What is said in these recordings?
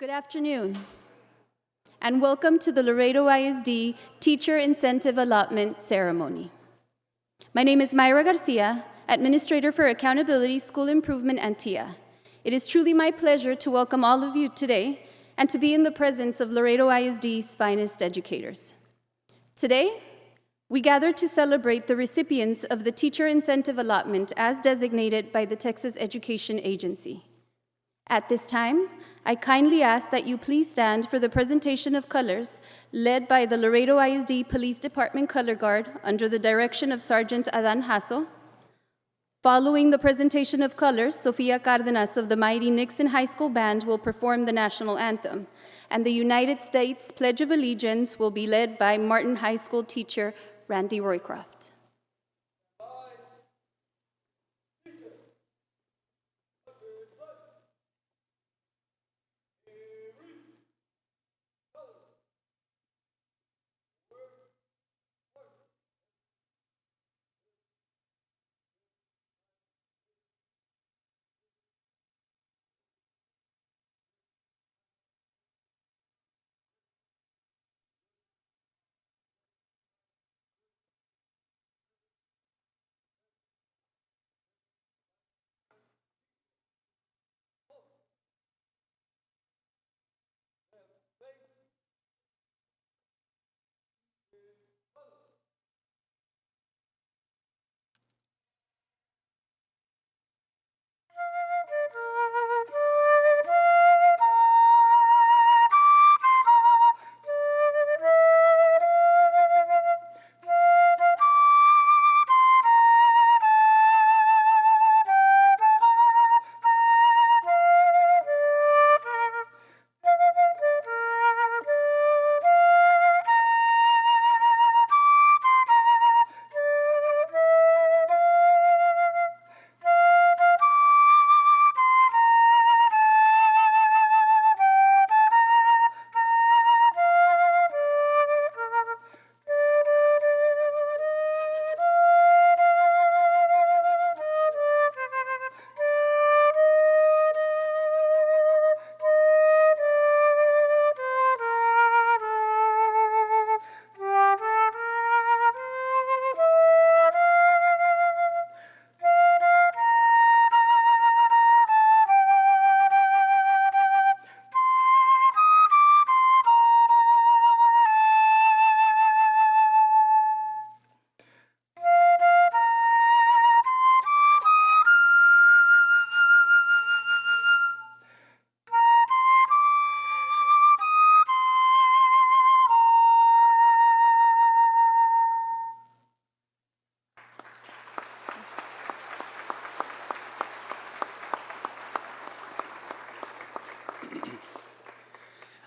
Good afternoon, and welcome to the Laredo ISD Teacher Incentive Allotment Ceremony. My name is Mayra Garcia, Administrator for Accountability, School Improvement, and TIA. It is truly my pleasure to welcome all of you today and to be in the presence of Laredo ISD's finest educators. Today, we gather to celebrate the recipients of the Teacher Incentive Allotment as designated by the Texas Education Agency. At this time, I kindly ask that you please stand for the presentation of colors led by the Laredo ISD Police Department Color Guard under the direction of Sergeant Adan Hasso. Following the presentation of colors, Sofia Cardenas of the mighty Nixon High School Band will perform the national anthem, and the United States Pledge of Allegiance will be led by Martin High School teacher Randy Roycroft.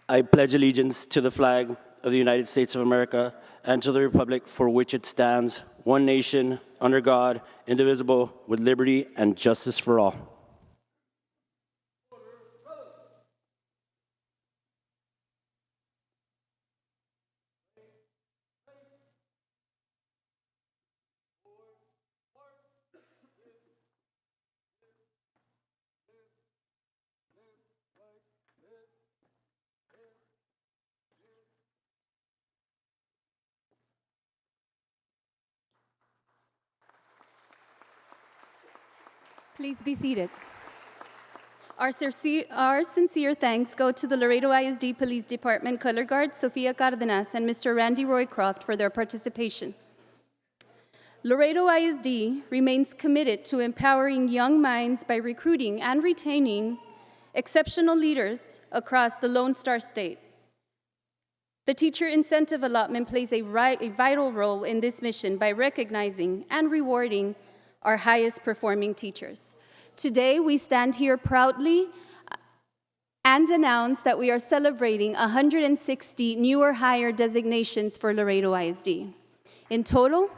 I pledge allegiance to the flag of the United States of America and to the republic for which it stands, one nation, under God, indivisible, with liberty and justice for all. Please be seated. Our sincere thanks go to the Laredo ISD Police Department Color Guard, Sofia Cardenas, and Mr. Randy Roycroft for their participation. Laredo ISD remains committed to empowering young minds by recruiting and retaining exceptional leaders across the Lone Star State. The Teacher Incentive Allotment plays a vital role in this mission by recognizing and rewarding our highest performing teachers. Today, we stand here proudly and announce that we are celebrating 160 new or higher designations for Laredo ISD. In total,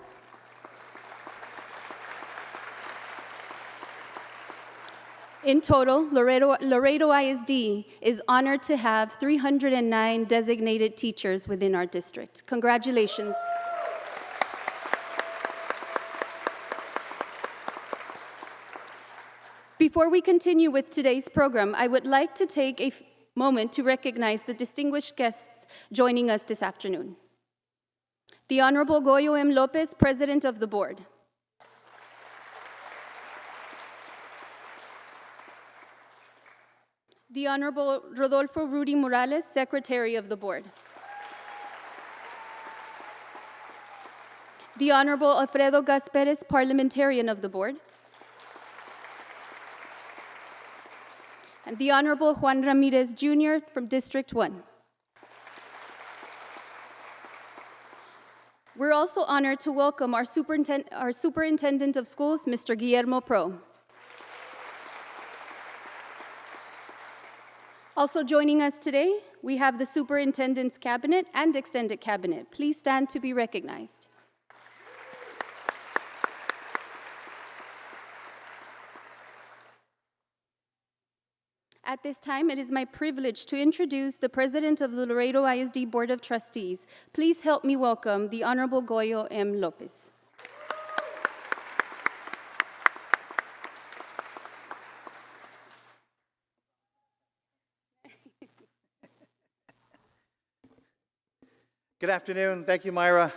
Laredo ISD is honored to have 309 designated teachers within our district. Congratulations. Before we continue with today's program, I would like to take a moment to recognize the distinguished guests joining us this afternoon. The Honorable Goyo M. Lopez, President of the Board. The Honorable Rodolfo Rudy Morales, Secretary of the Board. The Honorable Alfredo Gas Perez, Parliamentarian of the Board. And the Honorable Juan Ramirez Jr. from District 1. We're also honored to welcome our Superintendent of Schools, Mr. Guillermo Pro. Also joining us today, we have the Superintendent's Cabinet and Extended Cabinet. Please stand to be recognized. At this time, it is my privilege to introduce the President of the Laredo ISD Board of Trustees. Please help me welcome the Honorable Goyo M. Lopez. Good afternoon. Thank you, Myra.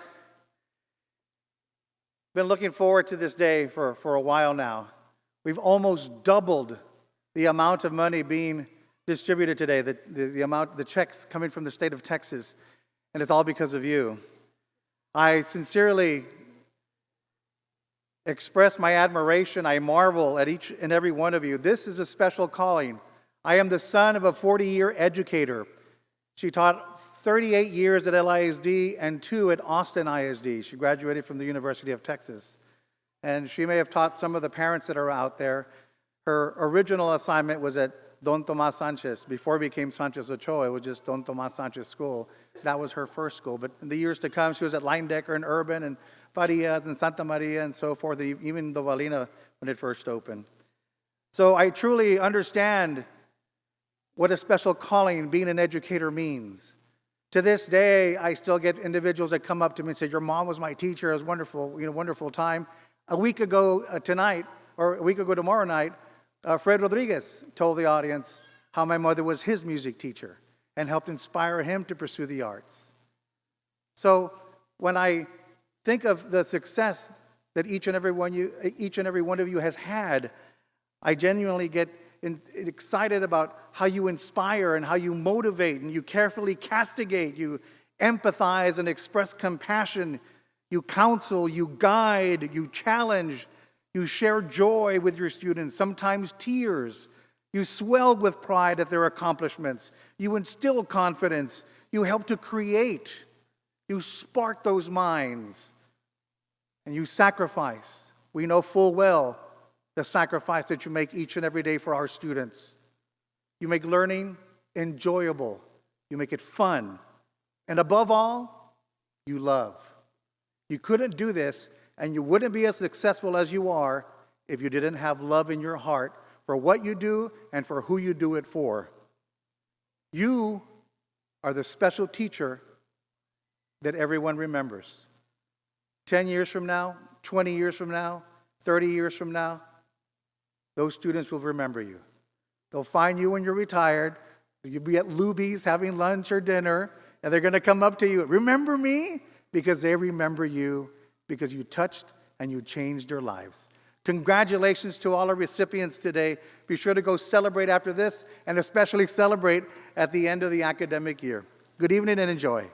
Been looking forward to this day for a while now. We've almost doubled the amount of money being distributed today, the checks coming from the state of Texas, and it's all because of you. I sincerely express my admiration. I marvel at each and every one of you. This is a special calling. I am the son of a 40-year educator. She taught 38 years at LISD and 2 at Austin ISD. She graduated from the University of Texas. And she may have taught some of the parents that are out there. Her original assignment was at Don Tomas Sanchez. Before it became Sanchez Ochoa, it was just Don Tomas Sanchez School. That was her first school. But in the years to come, she was at Leindecker and Urban and Farias and Santa Maria and so forth, even the Valina when it first opened. So I truly understand what a special calling being an educator means. To this day, I still get individuals that come up to me and say, "Your mom was my teacher. It was wonderful, wonderful time." A week ago tonight, or a week ago tomorrow night, Fred Rodriguez told the audience how my mother was his music teacher and helped inspire him to pursue the arts. So when I think of the success that each and every one of you has had, I genuinely get excited about how you inspire and how you motivate and you carefully castigate, you empathize and express compassion, you counsel, you guide, you challenge, you share joy with your students, sometimes tears. You swell with pride at their accomplishments. You instill confidence. You help to create. You spark those minds. And you sacrifice. We know full well the sacrifice that you make each and every day for our students. You make learning enjoyable. You make it fun. And above all, you love. You couldn't do this, and you wouldn't be as successful as you are if you didn't have love in your heart for what you do and for who you do it for. You are the special teacher that everyone remembers. 10 years from now, 20 years from now, 30 years from now, those students will remember you. They'll find you when you're retired. You'll be at Luby's having lunch or dinner, and they're going to come up to you, "Remember me?" Because they remember you, because you touched and you changed their lives. Congratulations to all our recipients today. Be sure to go celebrate after this, and especially celebrate at the end of the academic year. Good evening and enjoy.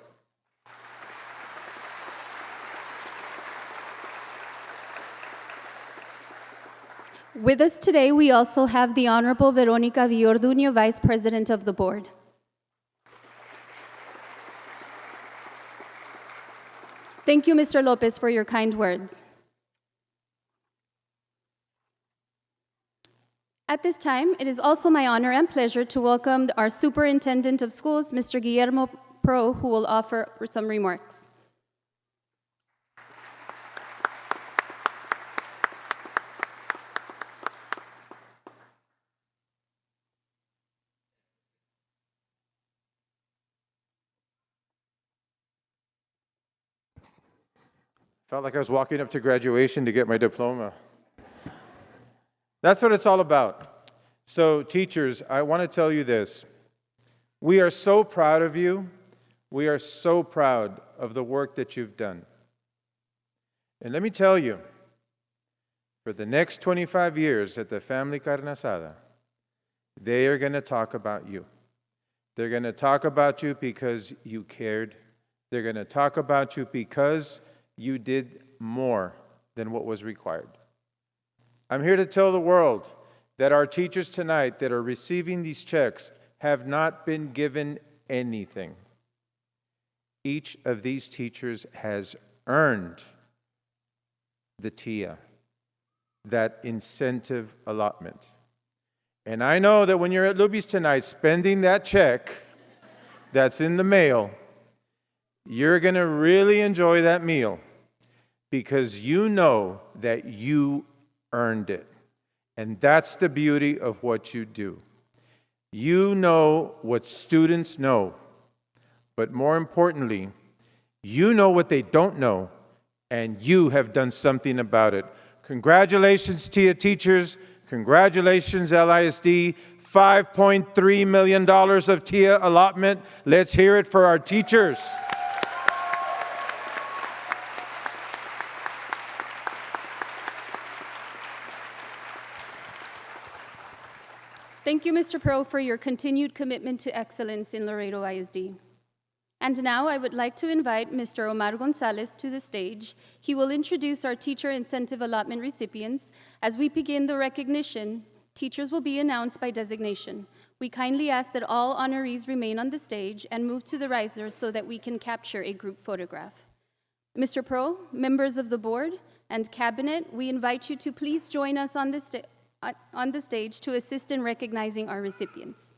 With us today, we also have the Honorable Veronica Villorduño, Vice President of the Board. Thank you, Mr. Lopez, for your kind words. At this time, it is also my honor and pleasure to welcome our Superintendent of Schools, Mr. Guillermo Pro, who will offer some remarks. Felt like I was walking up to graduation to get my diploma. That's what it's all about. So teachers, I want to tell you this. We are so proud of you. We are so proud of the work that you've done. And let me tell you, for the next 25 years at the Family Carne Asada, they are going to talk about you. They're going to talk about you because you cared. They're going to talk about you because you did more than what was required. I'm here to tell the world that our teachers tonight that are receiving these checks have not been given anything. Each of these teachers has earned the TIA, that incentive allotment. And I know that when you're at Luby's tonight spending that check that's in the mail, you're going to really enjoy that meal because you know that you earned it. And that's the beauty of what you do. You know what students know, but more importantly, you know what they don't know, and you have done something about it. Congratulations, TIA teachers. Congratulations, LISD. $5.3 million of TIA allotment. Let's hear it for our teachers. Thank you, Mr. Pro, for your continued commitment to excellence in Laredo ISD. And now I would like to invite Mr. Omar Gonzalez to the stage. He will introduce our teacher incentive allotment recipients. As we begin the recognition, teachers will be announced by designation. We kindly ask that all honorees remain on the stage and move to the risers so that we can capture a group photograph. Mr. Pro, members of the board, and cabinet, we invite you to please join us on the stage to assist in recognizing our recipients.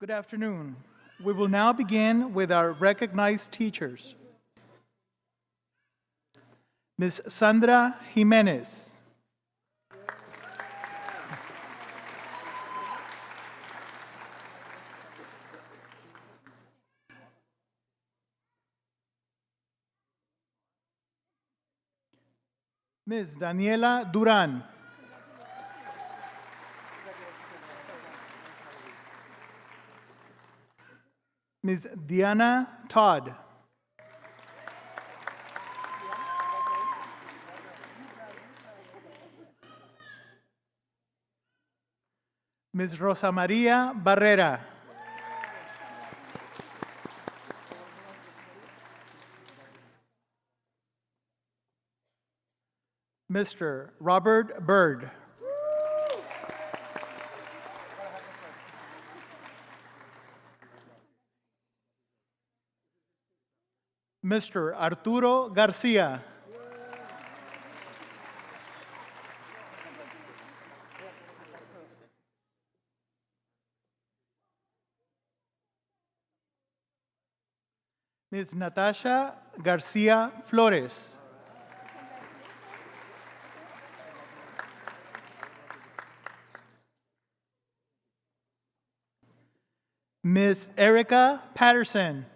Good afternoon. We will now begin with our recognized teachers. Ms. Sandra Jimenez. Ms. Daniela Duran. Ms. Diana Todd. Ms. Rosa Maria Barrera. Mr. Robert Bird. Mr. Arturo Garcia. Ms. Natasha Garcia Flores. Ms. Erica Patterson.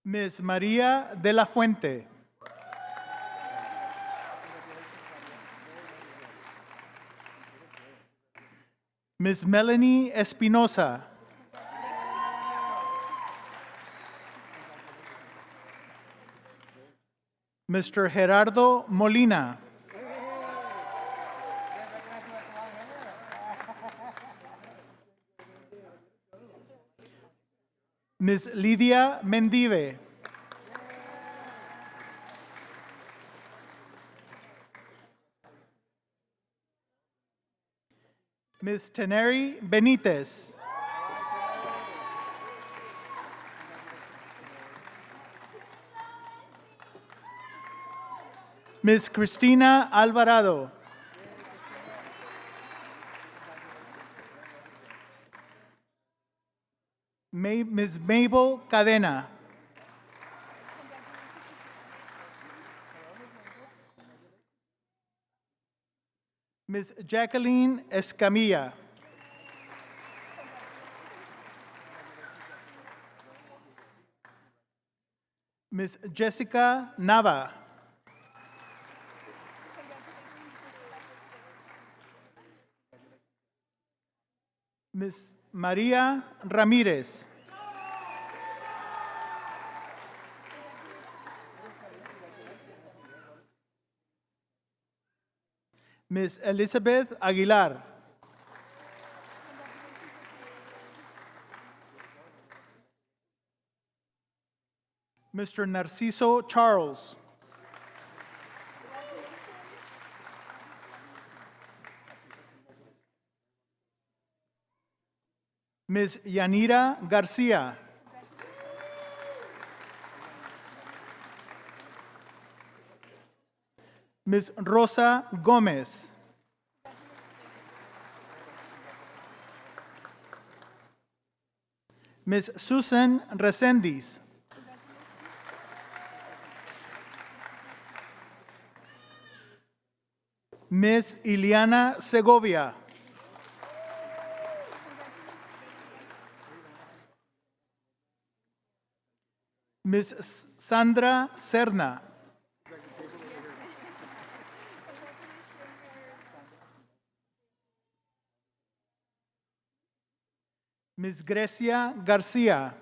Ms. Maria de la Fuente. Ms. Melanie Espinosa. Mr. Gerardo Molina. Ms. Lidia Mendive. Ms. Teneri Benitez. Ms. Cristina Alvarado. Ms. Mabel Cadena. Ms. Jacqueline Escamilla. Ms. Jessica Nava. Ms. Maria Ramirez. Ms. Elizabeth Aguilar. Mr. Narciso Charles. Ms. Yanira Garcia. Ms. Rosa Gomez. Ms. Susan Resendiz. Ms. Iliana Segovia. Ms. Sandra Serna. Ms. Grecia Garcia.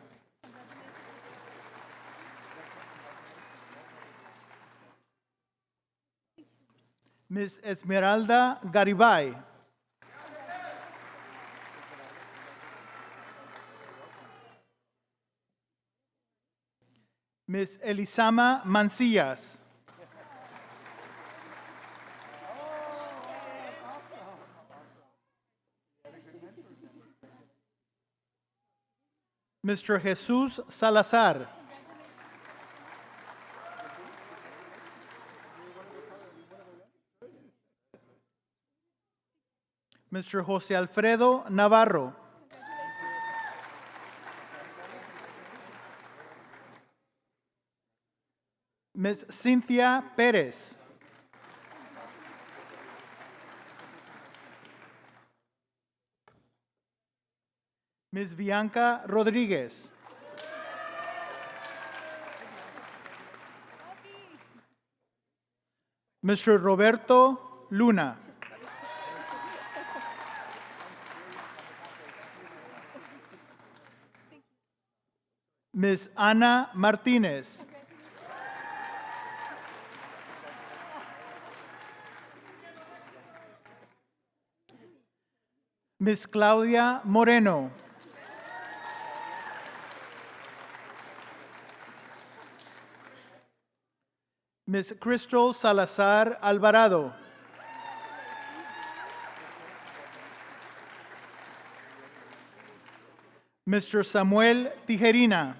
Ms. Esmeralda Garibay. Ms. Elisama Mancillas. Mr. Jesus Salazar. Mr. Jose Alfredo Navarro. Ms. Cynthia Perez. Ms. Bianca Rodriguez. Mr. Roberto Luna. Ms. Ana Martinez. Ms. Claudia Moreno. Ms. Crystal Salazar Alvarado. Mr. Samuel Tijerina.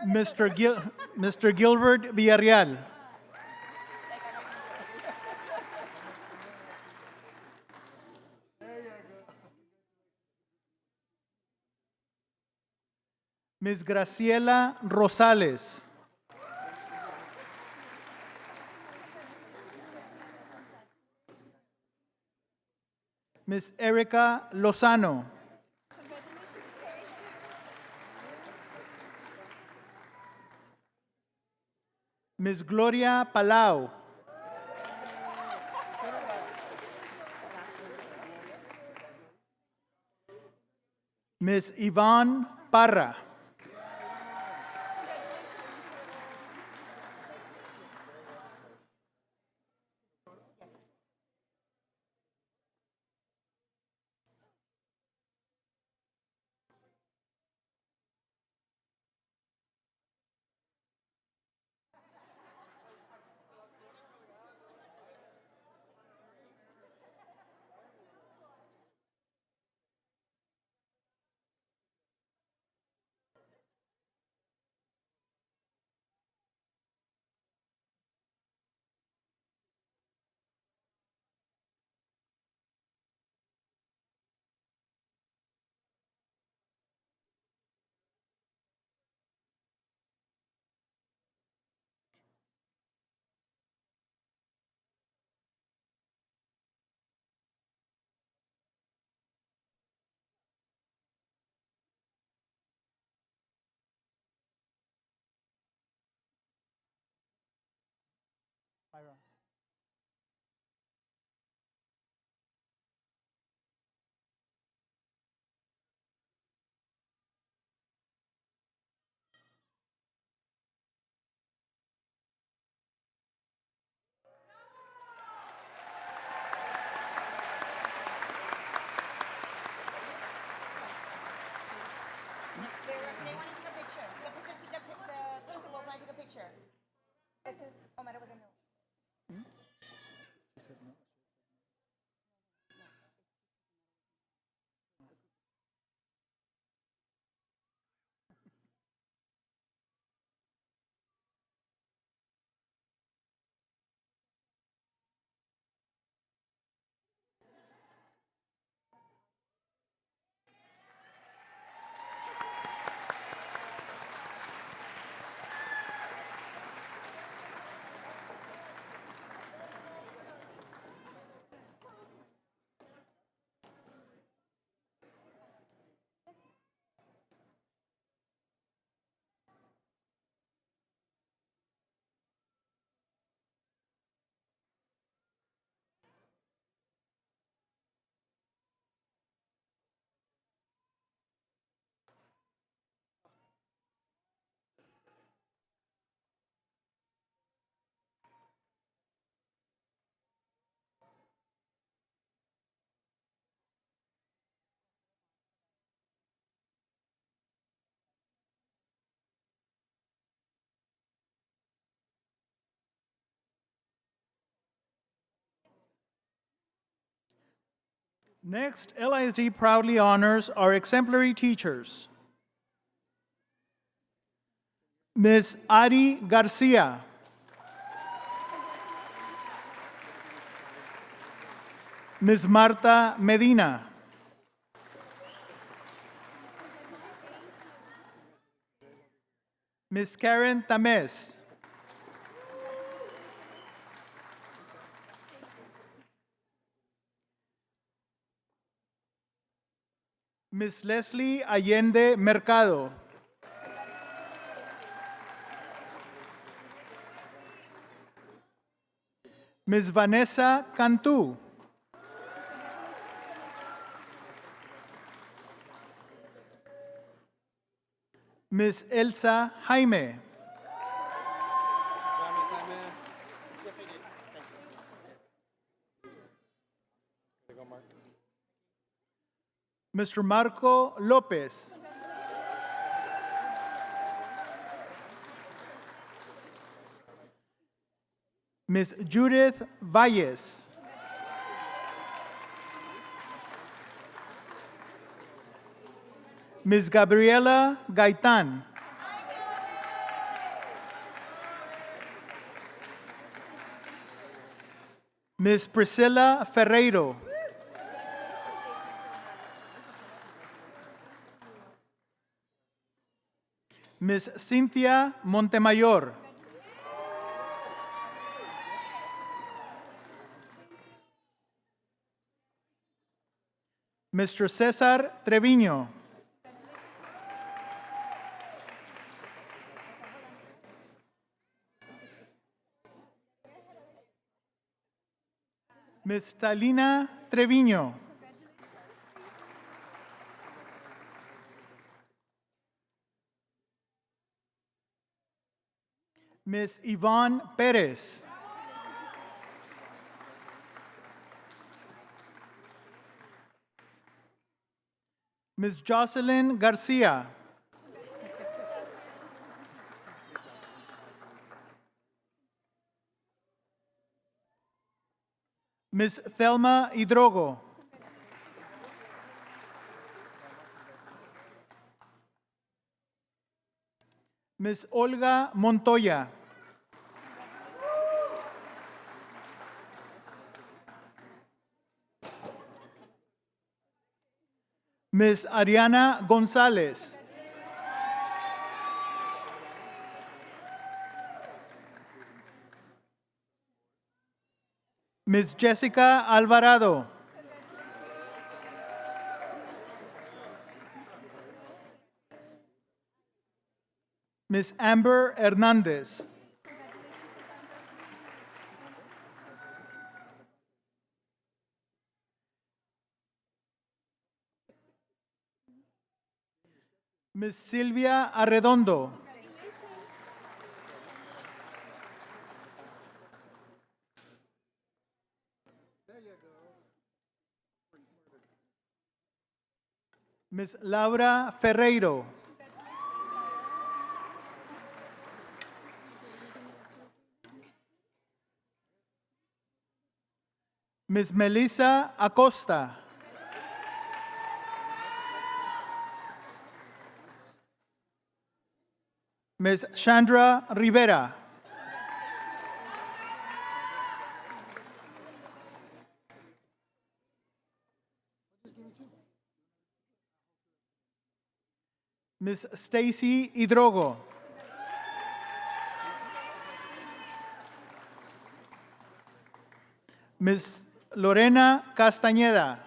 Mr. Gilbert Villarreal. Ms. Graciela Rosales. Ms. Erica Lozano. Ms. Gloria Palau. Ms. Yvonne Parra. They want to take a picture. The principal want to take a picture. Omar was in the... Next, LISD proudly honors our exemplary teachers. Ms. Ari Garcia. Ms. Marta Medina. Ms. Karen Tamez. Ms. Leslie Allende Mercado. Ms. Vanessa Cantú. Ms. Elsa Jaime. Mr. Marco Lopez. Ms. Judith Valles. Ms. Gabriela Gaitán. Ms. Priscilla Ferreiro. Ms. Cynthia Montemayor. Mr. Cesar Treviño. Ms. Talina Treviño. Ms. Yvonne Perez. Ms. Jocelyn Garcia. Ms. Thelma Hidrogo. Ms. Olga Montoya. Ms. Ariana Gonzalez. Ms. Jessica Alvarado. Ms. Amber Hernandez. Ms. Silvia Arredondo. Ms. Laura Ferreiro. Ms. Melissa Acosta. Ms. Chandra Rivera. Ms. Stacy Hidrogo. Ms. Lorena Castañeda.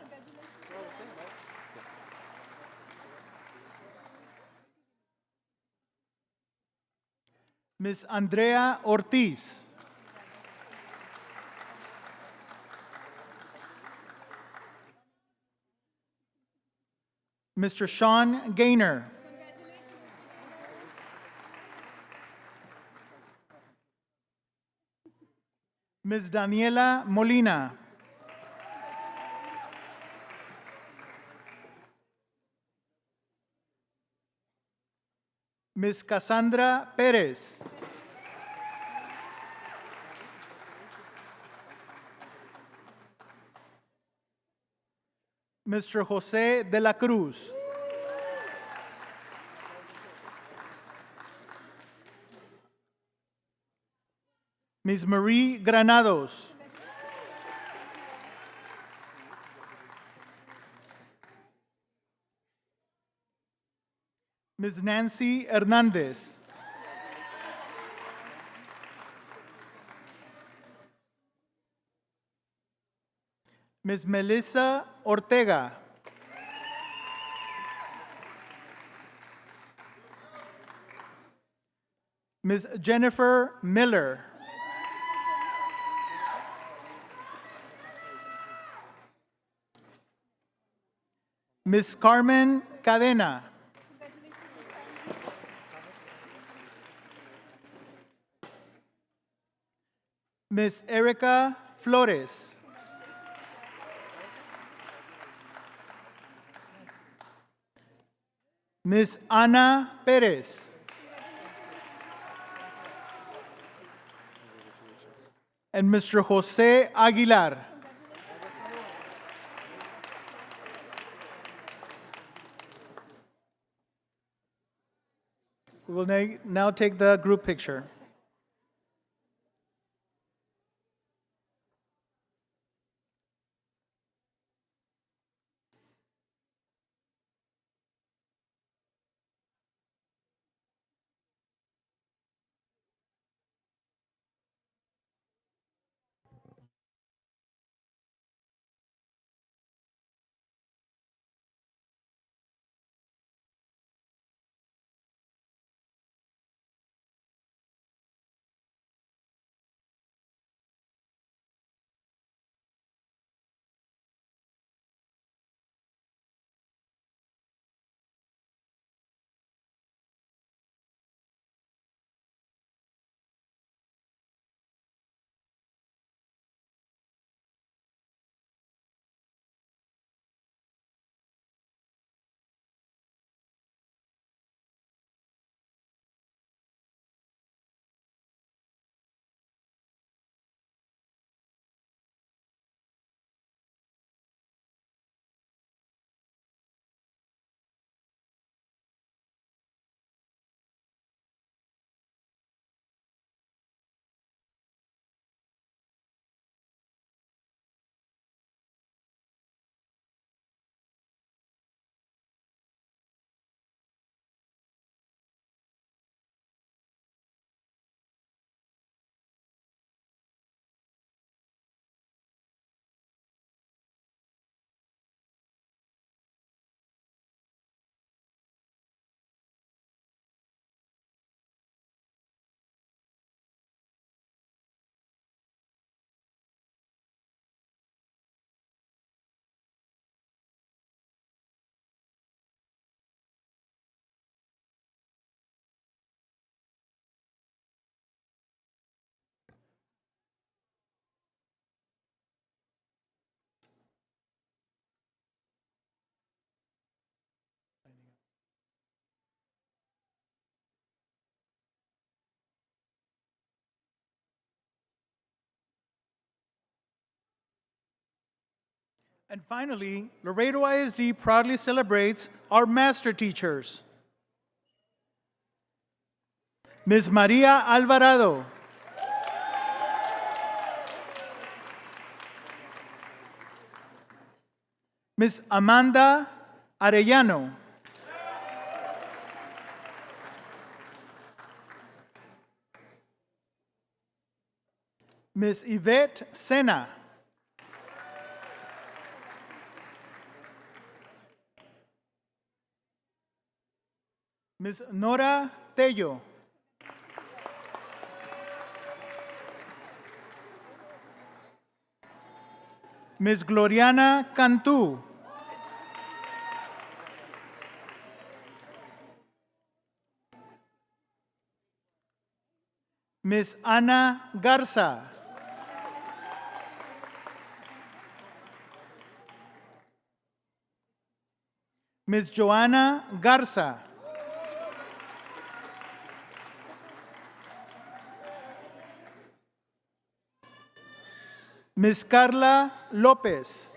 Ms. Andrea Ortiz. Mr. Sean Gaynor. Ms. Daniela Molina. Ms. Cassandra Perez. Mr. Jose de la Cruz. Ms. Marie Granados. Ms. Nancy Hernandez. Ms. Melissa Ortega. Ms. Jennifer Miller. Ms. Carmen Cadena. Ms. Erica Flores. Ms. Ana Perez. And Mr. Jose Aguilar. We will now take the group picture. And finally, Laredo ISD proudly celebrates our master teachers. Ms. Maria Alvarado. Ms. Amanda Arellano. Ms. Yvette Sena. Ms. Nora Tello. Ms. Gloriana Cantú. Ms. Ana Garza. Ms. Joanna Garza. Ms. Carla López.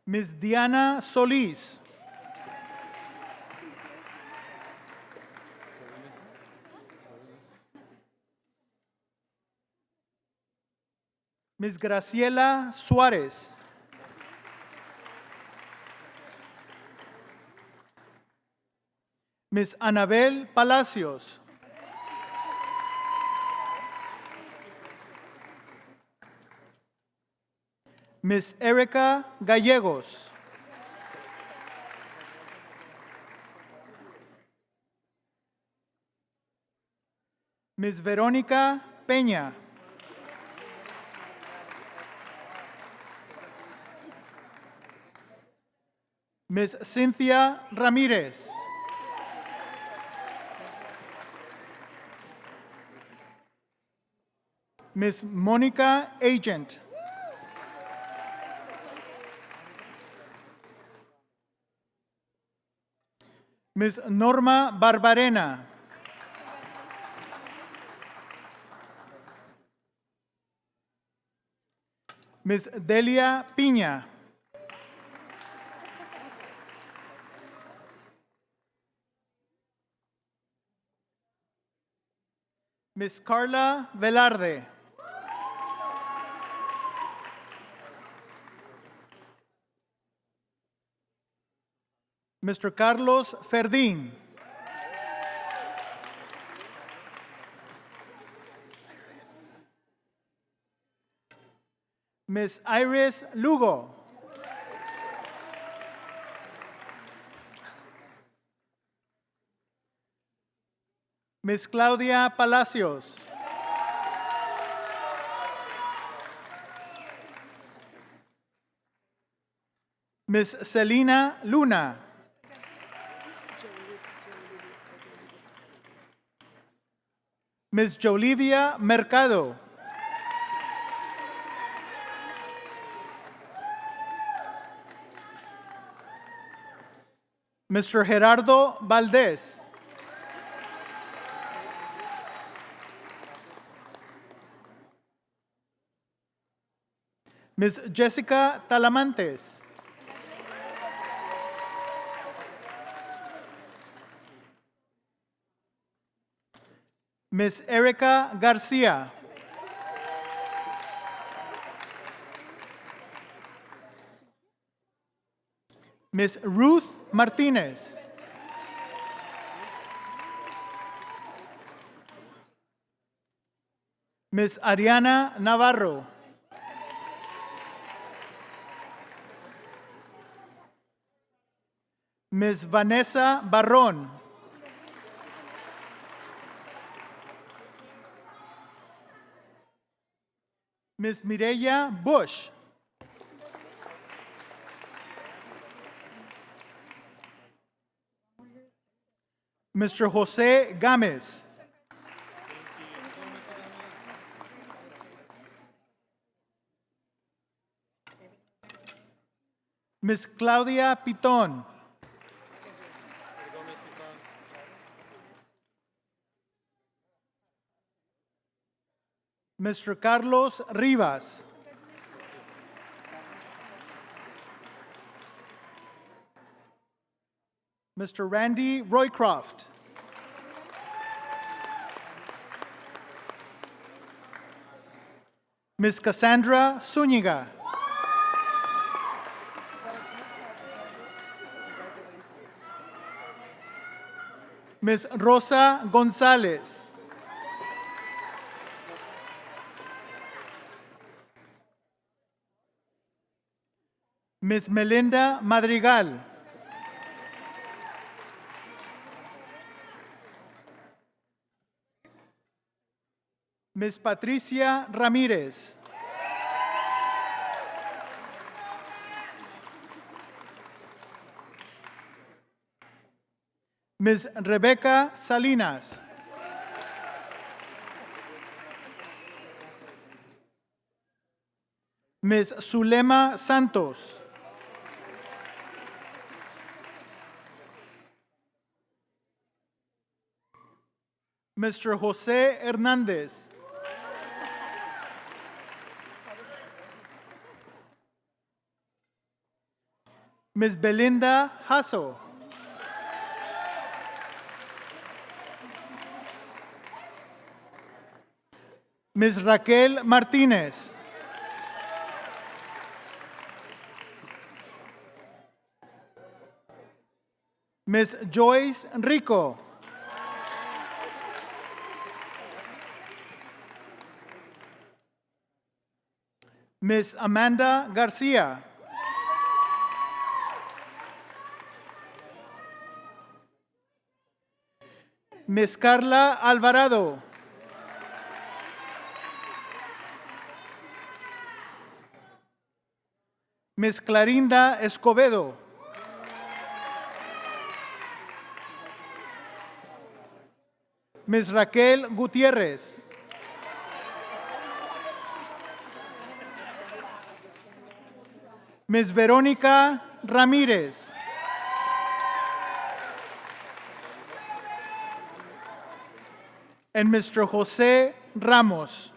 Ms. Diana Solís. Ms. Graciela Suárez. Ms. Anabel Palacios. Ms. Erica Gallegos. Ms. Verónica Peña. Ms. Cynthia Ramírez. Ms. Mónica Agent. Ms. Norma Barbarena. Ms. Delia Piña. Ms. Carla Velarde. Mr. Carlos Ferdín. Ms. Iris Lugo. Ms. Claudia Palacios. Ms. Celina Luna. Ms. Jolivia Mercado. Mr. Gerardo Valdez. Ms. Jessica Talamantes. Ms. Erica Garcia. Ms. Ruth Martinez. Ms. Ariana Navarro. Ms. Vanessa Barrón. Ms. Mireya Bush. Mr. Jose Gámez. Ms. Claudia Pitón. Mr. Carlos Rivas. Mr. Randy Roycroft. Ms. Cassandra Zuniga. Ms. Rosa Gonzalez. Ms. Melinda Madrigal. Ms. Patricia Ramírez. Ms. Rebecca Salinas. Ms. Zulema Santos. Mr. Jose Hernandez. Ms. Belinda Hasso. Ms. Raquel Martínez. Ms. Joyce Rico. Ms. Amanda Garcia. Ms. Carla Alvarado. Ms. Clarinda Escobedo. Ms. Raquel Gutiérrez. Ms. Verónica Ramírez. And Mr. Jose Ramos.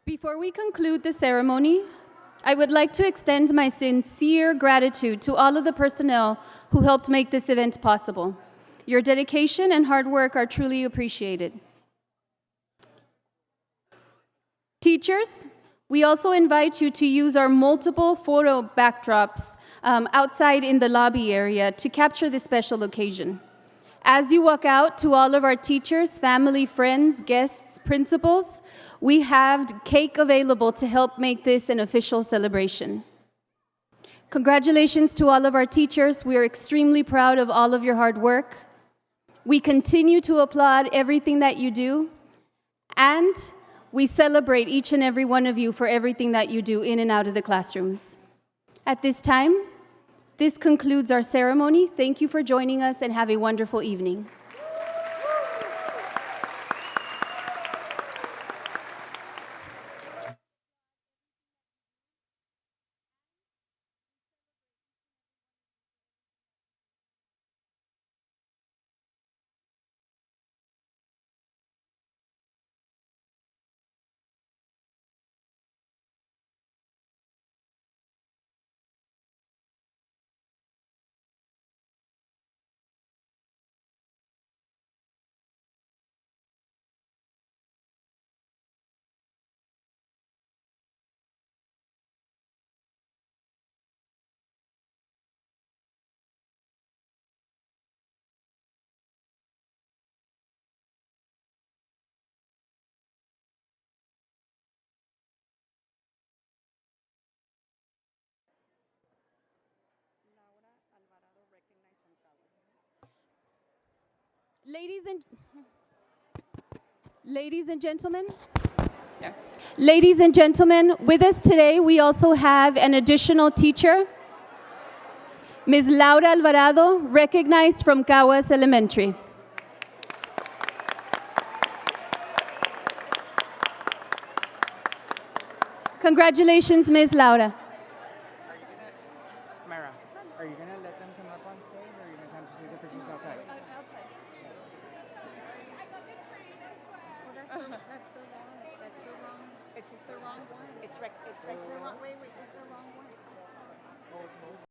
Before we conclude the ceremony, I would like to extend my sincere gratitude to all of the personnel who helped make this event possible. Your dedication and hard work are truly appreciated. Teachers, we also invite you to use our multiple photo backdrops outside in the lobby area to capture this special occasion. As you walk out, to all of our teachers, family, friends, guests, principals, we have cake available to help make this an official celebration. Congratulations to all of our teachers. We are extremely proud of all of your hard work. We continue to applaud everything that you do, and we celebrate each and every one of you for everything that you do in and out of the classrooms. At this time, this concludes our ceremony. Thank you for joining us and have a wonderful evening. Ladies and gentlemen, with us today we also have an additional teacher, Ms. Laura Alvarado, recognized from Caguas Elementary. Congratulations, Ms. Laura. Myra, are you gonna let them come up on stage, or are you gonna have to take the pictures outside? Outside. Well, that's the wrong, it's the wrong one. It's the wrong, wait, it's the wrong one.